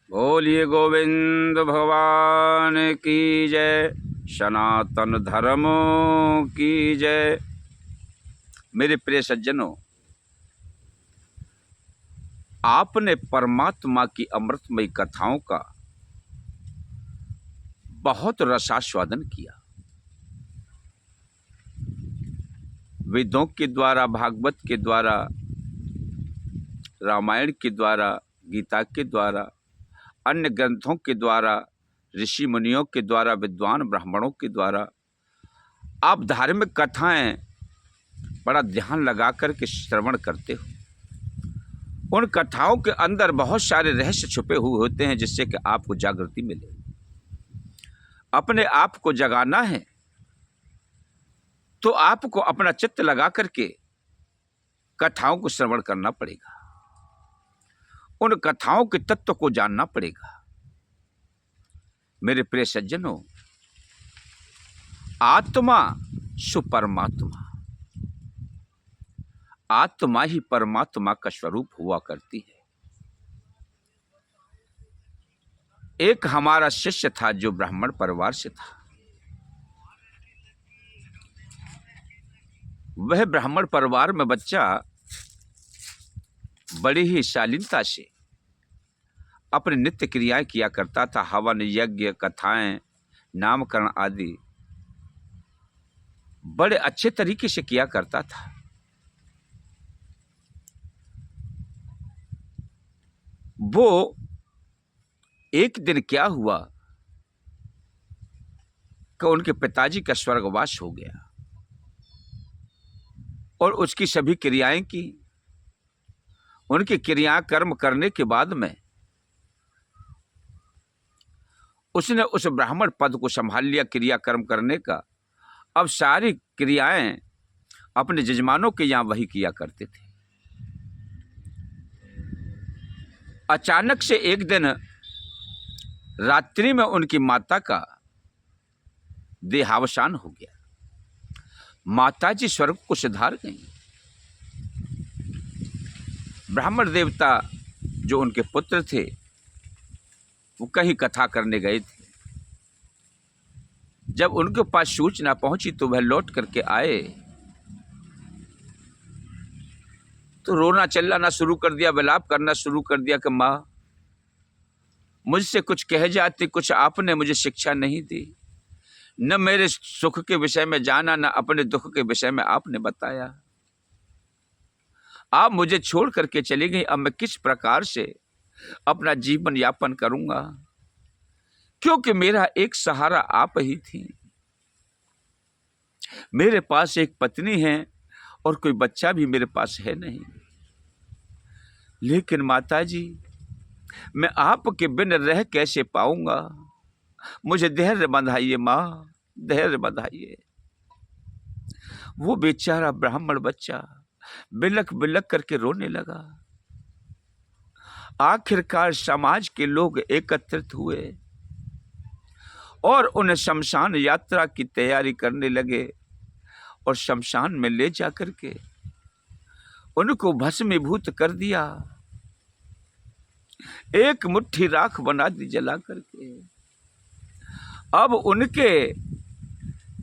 बोलिए गोविंद भगवान की जय, सनातन धर्म की जय। मेरे प्रिय सज्जनों, आपने परमात्मा की अमृतमयी कथाओं का बहुत रसास्वादन किया। वेदों के द्वारा, भागवत के द्वारा, रामायण के द्वारा, गीता के द्वारा, अन्य ग्रंथों के द्वारा, ऋषि मुनियों के द्वारा, विद्वान ब्राह्मणों के द्वारा आप धार्मिक कथाएं बड़ा ध्यान लगा करके श्रवण करते हो। उन कथाओं के अंदर बहुत सारे रहस्य छुपे हुए होते हैं, जिससे कि आपको जागृति मिले। अपने आप को जगाना है तो आपको अपना चित्त लगा करके कथाओं को श्रवण करना पड़ेगा, उन कथाओं के तत्व को जानना पड़ेगा। मेरे प्रिय सज्जनों, आत्मा सुपरमात्मा, आत्मा ही परमात्मा का स्वरूप हुआ करती है। एक हमारा शिष्य था जो ब्राह्मण परिवार से था। वह ब्राह्मण परिवार में बच्चा बड़ी ही शालीनता से अपने नित्य क्रियाएं किया करता था। हवन, यज्ञ, कथाएं, नामकरण आदि बड़े अच्छे तरीके से किया करता था। वो एक दिन क्या हुआ कि उनके पिताजी का स्वर्गवास हो गया और उसकी सभी क्रियाएं की। उनकी क्रिया कर्म करने के बाद में उसने उस ब्राह्मण पद को संभाल लिया, क्रिया कर्म करने का। अब सारी क्रियाएं अपने जजमानों के यहां वही किया करते थे। अचानक से एक दिन रात्रि में उनकी माता का देहावसान हो गया। माताजी स्वर्ग को सिधार गईं। ब्राह्मण देवता जो उनके पुत्र थे वो कहीं कथा करने गए थे। जब उनके पास सूचना पहुंची तो वह लौट करके आए तो रोना चिल्लाना शुरू कर दिया, विलाप करना शुरू कर दिया कि माँ, मुझसे कुछ कह जाती, कुछ आपने मुझे शिक्षा नहीं दी। न मेरे सुख के विषय में जाना, न अपने दुख के विषय में आपने बताया। आप मुझे छोड़ करके चली गई। अब मैं किस प्रकार से अपना जीवन यापन करूंगा, क्योंकि मेरा एक सहारा आप ही थी। मेरे पास एक पत्नी है और कोई बच्चा भी मेरे पास है नहीं। लेकिन माताजी, मैं आपके बिन रह कैसे पाऊंगा? मुझे धैर्य बंधाइए माँ, धैर्य बंधाइए। वो बेचारा ब्राह्मण बच्चा बिलक बिलक करके रोने लगा। आखिरकार समाज के लोग एकत्रित हुए और उन्हें शमशान यात्रा की तैयारी करने लगे और शमशान में ले जाकर के उनको भस्मीभूत कर दिया। एक मुट्ठी राख बना दी जला करके। अब उनके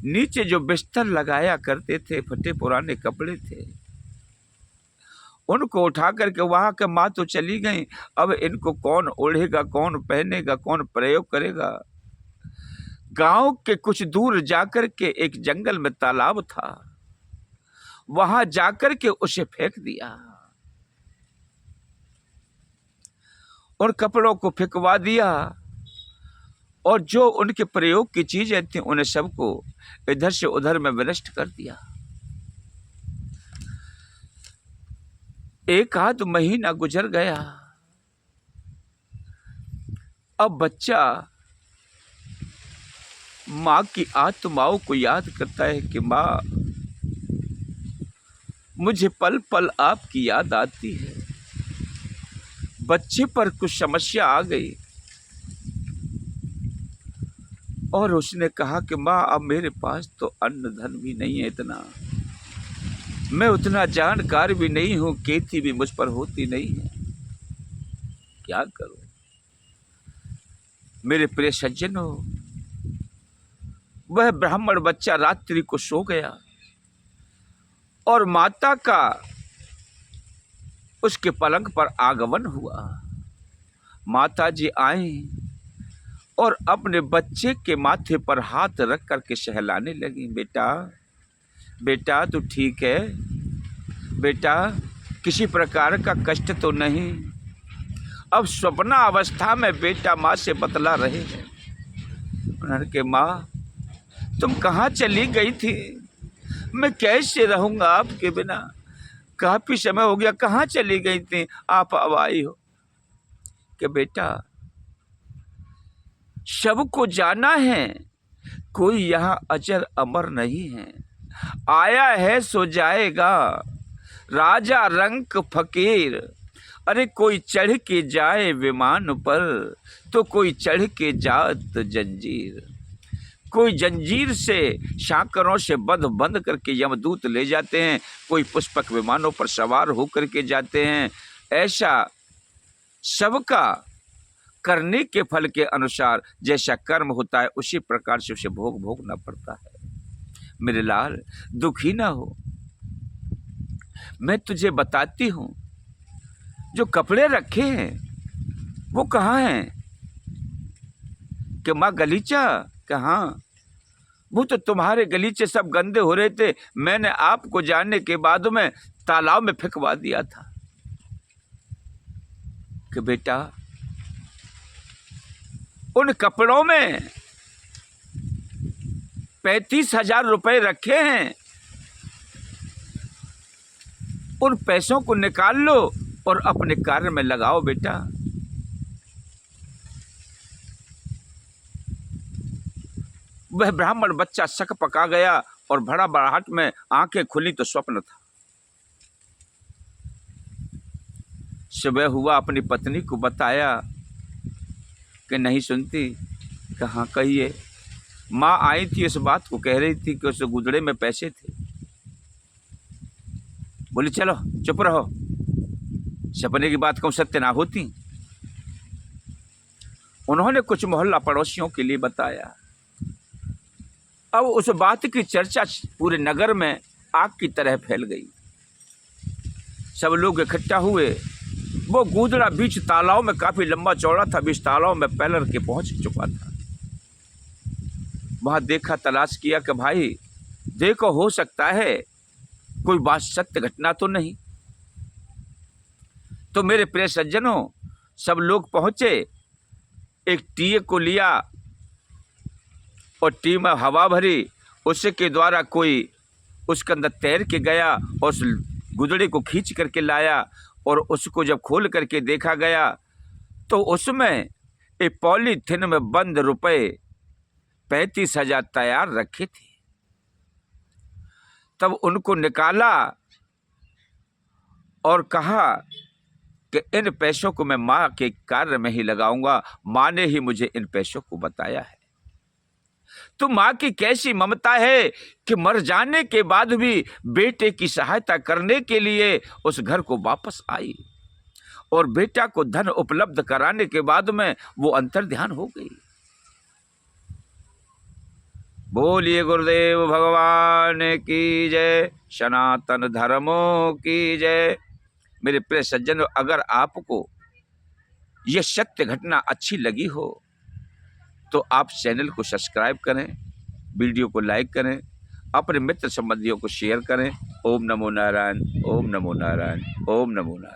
नीचे जो बिस्तर लगाया करते थे, फटे पुराने कपड़े थे, उनको उठा करके वहां के माँ तो चली गई। अब इनको कौन ओढ़ेगा, कौन पहनेगा, कौन प्रयोग करेगा? गांव के कुछ दूर जाकर के एक जंगल में तालाब था, वहां जाकर के उसे फेंक दिया और कपड़ों को फेंकवा दिया और जो उनके प्रयोग की चीजें थी उन्हें सबको इधर से उधर में विनष्ट कर दिया। एक आध महीना गुजर गया। अब बच्चा माँ की आत्माओं को याद करता है कि माँ, मुझे पल पल आपकी याद आती है। बच्चे पर कुछ समस्या आ गई और उसने कहा कि माँ, अब मेरे पास तो अन्न धन भी नहीं है इतना, मैं उतना जानकार भी नहीं हूं, खेती भी मुझ पर होती नहीं है, क्या करूं? मेरे प्रिय सज्जनों, वह ब्राह्मण बच्चा रात्रि को सो गया और माता का उसके पलंग पर आगमन हुआ। माता जी आई और अपने बच्चे के माथे पर हाथ रख करके सहलाने लगी। बेटा, बेटा तू ठीक है? बेटा, किसी प्रकार का कष्ट तो नहीं? अब स्वप्ना अवस्था में बेटा माँ से बतला रहे हैं। उन्होंने कहा, माँ तुम कहाँ चली गई थी? मैं कैसे रहूँगा आपके बिना? काफी समय हो गया, कहाँ चली गई थी? आप अब आई हो। कि बेटा, सबको जाना है, कोई यहाँ अजर अमर नहीं है। आया है सो जाएगा, राजा रंक फकीर। अरे कोई चढ़ के जाए विमान पर तो कोई चढ़ के जात जंजीर। कोई जंजीर से शाकरों से बंद करके यमदूत ले जाते हैं, कोई पुष्पक विमानों पर सवार होकर के जाते हैं। ऐसा सबका करने के फल के अनुसार जैसा कर्म होता है उसी प्रकार से उसे भोग भोगना पड़ता है। मेरे लाल, दुखी ना हो, मैं तुझे बताती हूँ, जो कपड़े रखे हैं वो कहाँ हैं? कि माँ गलीचा? कहाँ? वो तो तुम्हारे गलीचे सब गंदे हो रहे थे, मैंने आपको जानने के बाद में तालाब में फेंकवा दिया था। कि बेटा, उन कपड़ों में 35,000 रुपए रखे हैं, उन पैसों को निकाल लो और अपने कार्य में लगाओ बेटा। वह ब्राह्मण बच्चा शक पका गया और बड़ा बड़ाहट में आंखें खुली तो स्वप्न था। सुबह हुआ, अपनी पत्नी को बताया कि नहीं सुनती। कहाँ? कहिए। माँ आई थी, इस बात को कह रही थी कि उस गुदड़े में पैसे थे। बोली चलो चुप रहो, सपने की बात कहूँ सत्य ना होती। उन्होंने कुछ मोहल्ला पड़ोसियों के लिए बताया। अब उस बात की चर्चा पूरे नगर में आग की तरह फैल गई। सब लोग इकट्ठा हुए। वो गूदड़ा बीच तालाब में काफी लंबा चौड़ा था, बीच तालाब में पैलर के पहुंच चुका था। वहां देखा, तलाश किया कि भाई देखो, हो सकता है कोई बात सत्य घटना तो नहीं। तो मेरे प्रिय सज्जनों, सब लोग पहुंचे, एक टीए को लिया और टी में हवा भरी, उसके द्वारा कोई उसके अंदर तैर के गया और उस गुदड़े को खींच करके लाया। और उसको जब खोल करके देखा गया तो उसमें एक पॉलीथिन में बंद रुपए 35,000 तैयार रखे थे। तब उनको निकाला और कहा कि इन पैसों को मैं माँ के कार्य में ही लगाऊंगा। माँ ने ही मुझे इन पैसों को बताया है। तो माँ की कैसी ममता है कि मर जाने के बाद भी बेटे की सहायता करने के लिए उस घर को वापस आई और बेटा को धन उपलब्ध कराने के बाद में वो अंतर्ध्यान हो गई। बोलिए गुरुदेव भगवान की जय, सनातन धर्मों की जय। मेरे प्रिय सज्जनों, अगर आपको यह सत्य घटना अच्छी लगी हो तो आप चैनल को सब्सक्राइब करें, वीडियो को लाइक करें, अपने मित्र संबंधियों को शेयर करें। ओम नमो नारायण, ओम नमो नारायण, ओम नमो नारायण।